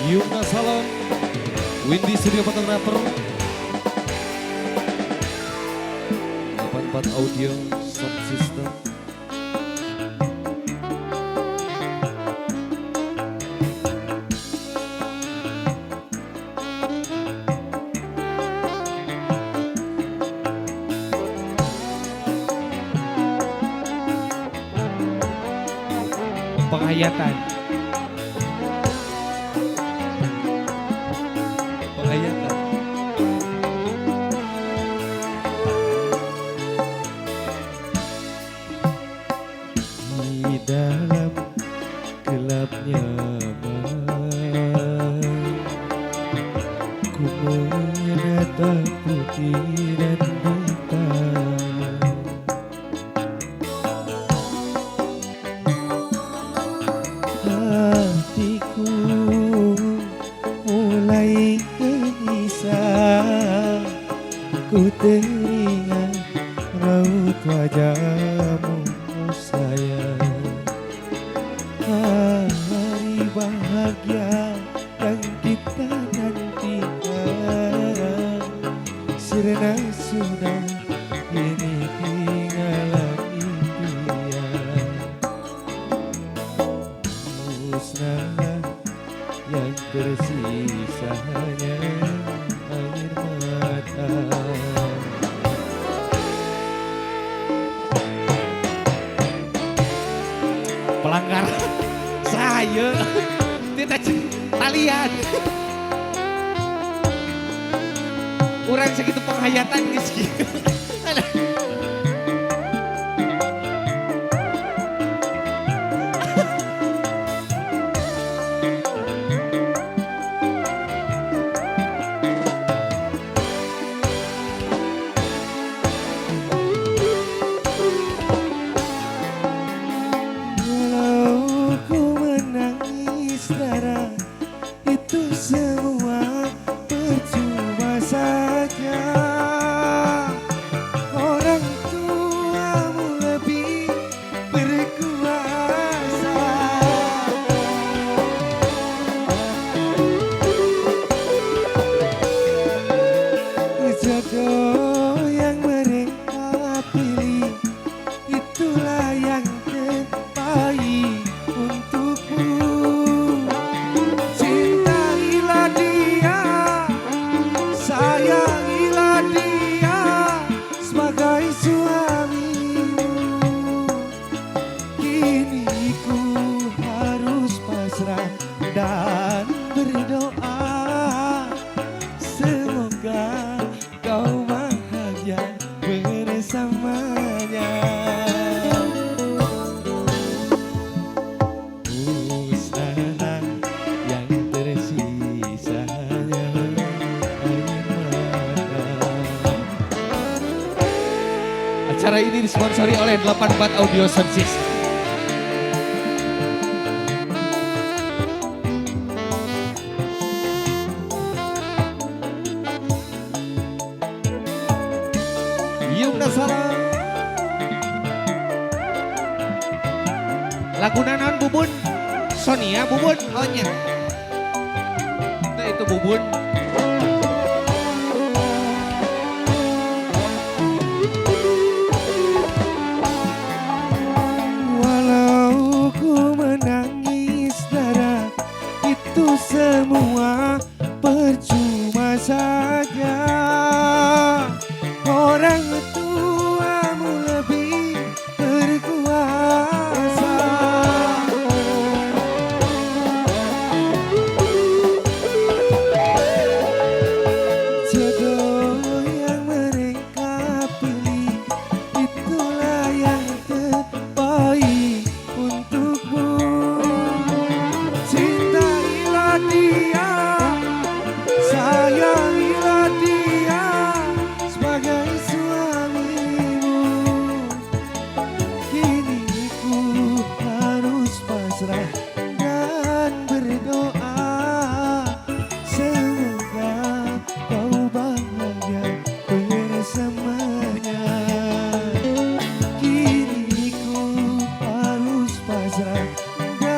Yuna Salon, Windy Studio Fotografer, 84 Audio Sound System. Penghayatan. Penghayatan. Di dalam gelapnya malam, ku menatap putih dan hitam. Hatiku mulai gelisah, ku teringat raut wajahmu sayang. Hari bahagia yang kita nantikan sirna sudah kini tinggal impian. Musnahlah yang tersisa hanya air mata. Pelanggar saya tidak talian. Orang segitu penghayatan guys. Walau ku menangis darah, itu semua percuma saja. Orang tuamu lebih berkuasa. Jodoh yang mereka pilih, itulah yang terbaik untukmu. Cintailah dia, sayangilah dia sebagai suamimu. Kini ku harus pasrah dan berdoa, semoga kau bahagia bersamanya. Musnahlah yang tersisa hanya air mata. Acara ini disponsori oleh 84 Audio Sound System. Yuna Salon. Lagu naon Bubun? Sonia Bubun? Oh nya. Itu Bubun. Walau ku menangis darah, itu semua percuma saja. Orang tuamu lebih berkuasa. Jodoh yang mereka pilih, itulah yang terbaik untukmu. Cintailah dia, sayangilah dia sebagai suamimu. Kini ku harus pasrah dan berdoa, semoga kau bahagia bersamanya. Kini ku harus pasrah dan